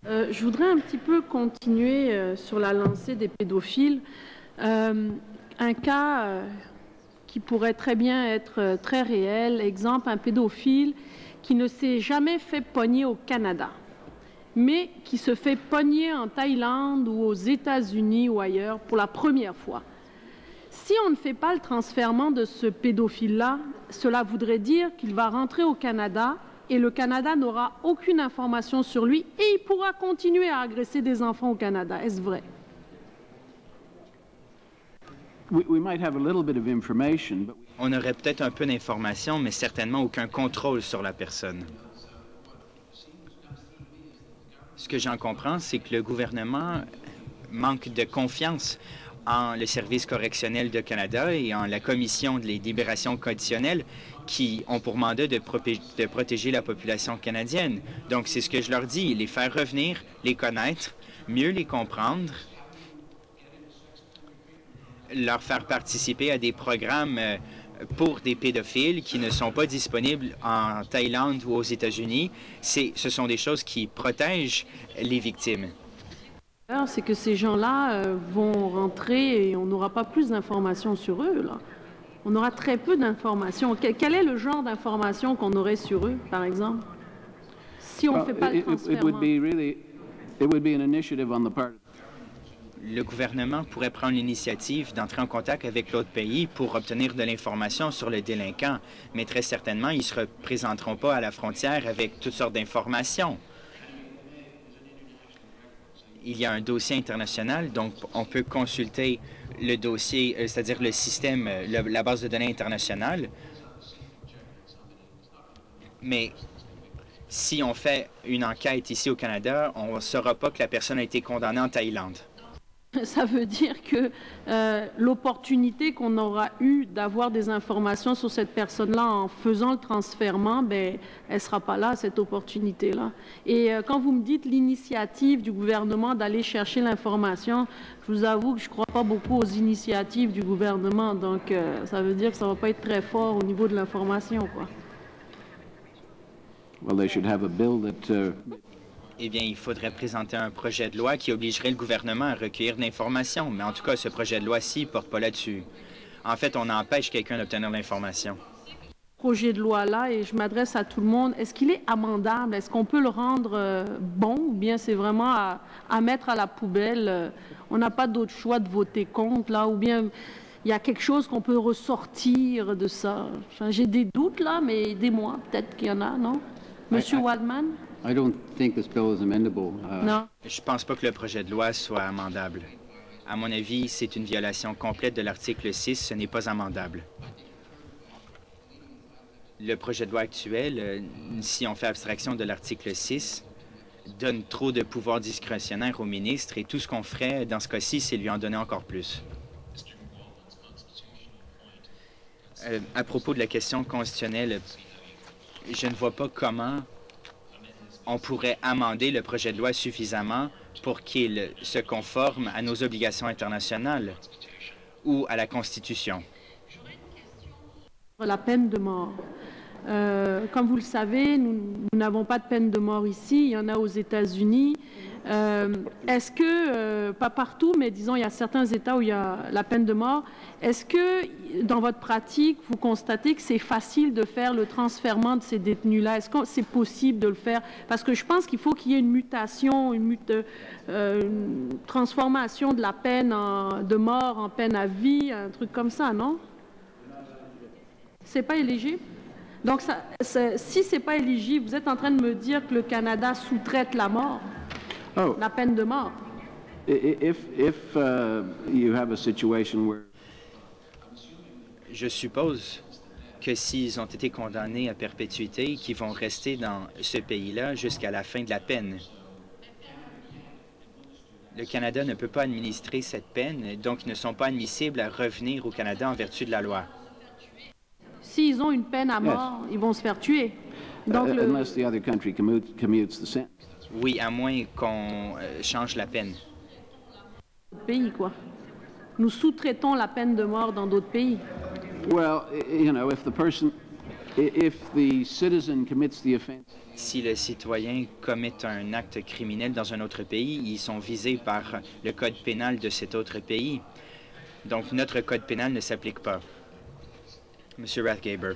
Je voudrais un petit peu continuer sur la lancée des pédophiles. Un cas qui pourrait très bien être très réel, exemple, un pédophile qui ne s'est jamais fait pogner au Canada, mais qui se fait pogner en Thaïlande ou aux États-Unis ou ailleurs pour la première fois. Si on ne fait pas le transfèrement de ce pédophile-là, cela voudrait dire qu'il va rentrer au Canada et le Canada n'aura aucune information sur lui et il pourra continuer à agresser des enfants au Canada. Est-ce vrai? On aurait peut-être un peu d'informations, mais certainement aucun contrôle sur la personne. Ce que j'en comprends, c'est que le gouvernement manque de confiance en le Service correctionnel de Canada et en la Commission des libérations conditionnelles qui ont pour mandat de protéger la population canadienne. Donc, c'est ce que je leur dis, les faire revenir, les connaître, mieux les comprendre, leur faire participer à des programmes pour des pédophiles qui ne sont pas disponibles en Thaïlande ou aux États-Unis. Ce sont des choses qui protègent les victimes. C'est que ces gens-là vont rentrer et on n'aura pas plus d'informations sur eux, là. On aura très peu d'informations. Quel est le genre d'informations qu'on aurait sur eux, par exemple, si on ne fait pas le transfèrement? Le gouvernement pourrait prendre l'initiative d'entrer en contact avec l'autre pays pour obtenir de l'information sur le délinquant, mais très certainement, ils ne se représenteront pas à la frontière avec toutes sortes d'informations. Il y a un dossier international, donc on peut consulter le dossier, c'est-à-dire le système, la base de données internationale. Mais si on fait une enquête ici au Canada, on ne saura pas que la personne a été condamnée en Thaïlande. Ça veut dire que l'opportunité qu'on aura eue d'avoir des informations sur cette personne-là en faisant le transfèrement, ben, elle ne sera pas là, cette opportunité-là. Et quand vous me dites l'initiative du gouvernement d'aller chercher l'information, je vous avoue que je ne crois pas beaucoup aux initiatives du gouvernement. Donc, ça veut dire que ça ne va pas être très fort au niveau de l'information, quoi. Well, they should have a bill that, Eh bien, il faudrait présenter un projet de loi qui obligerait le gouvernement à recueillir de l'information. Mais en tout cas, ce projet de loi-ci ne porte pas là-dessus. En fait, on empêche quelqu'un d'obtenir l'information. Projet de loi-là, et je m'adresse à tout le monde, est-ce qu'il est amendable? Est-ce qu'on peut le rendre bon ou bien c'est vraiment à mettre à la poubelle? On n'a pas d'autre choix de voter contre, là, ou bien il y a quelque chose qu'on peut ressortir de ça? Enfin, j'ai des doutes, là, mais aidez-moi. Peut-être qu'il y en a, non? Monsieur Waldman? I don't think this bill is amendable. Non. Je ne pense pas que le projet de loi soit amendable. À mon avis, c'est une violation complète de l'article 6. Ce n'est pas amendable. Le projet de loi actuel, si on fait abstraction de l'article 6, donne trop de pouvoirs discrétionnaires au ministre et tout ce qu'on ferait dans ce cas-ci, c'est lui en donner encore plus. À propos de la question constitutionnelle, je ne vois pas comment on pourrait amender le projet de loi suffisamment pour qu'il se conforme à nos obligations internationales ou à la Constitution. La peine de mort. Comme vous le savez, nous n'avons pas de peine de mort ici, il y en a aux États-Unis. Est-ce que, pas partout, mais disons, il y a certains États où il y a la peine de mort, est-ce que, dans votre pratique, vous constatez que c'est facile de faire le transfèrement de ces détenus-là? Est-ce que c'est possible de le faire? Parce que je pense qu'il faut qu'il y ait une mutation, une transformation de la peine de mort en peine à vie, un truc comme ça, non? C'est pas éligible? Donc, si c'est pas éligible, vous êtes en train de me dire que le Canada sous-traite la mort? Oh, La peine de mort. if you have a situation where Je suppose que s'ils ont été condamnés à perpétuité, qu'ils vont rester dans ce pays-là jusqu'à la fin de la peine. Le Canada ne peut pas administrer cette peine, donc ils ne sont pas admissibles à revenir au Canada en vertu de la loi. S'ils ont une peine à mort, ils vont se faire tuer. Donc, unless the other country commutes the sentence. Oui, à moins qu'on change la peine. pays, quoi. Nous sous-traitons la peine de mort dans d'autres pays. Well, you know, if the person If the citizen commits the offense, Si le citoyen commet un acte criminel dans un autre pays, ils sont visés par le code pénal de cet autre pays. Donc, notre code pénal ne s'applique pas. Monsieur Rathgaber.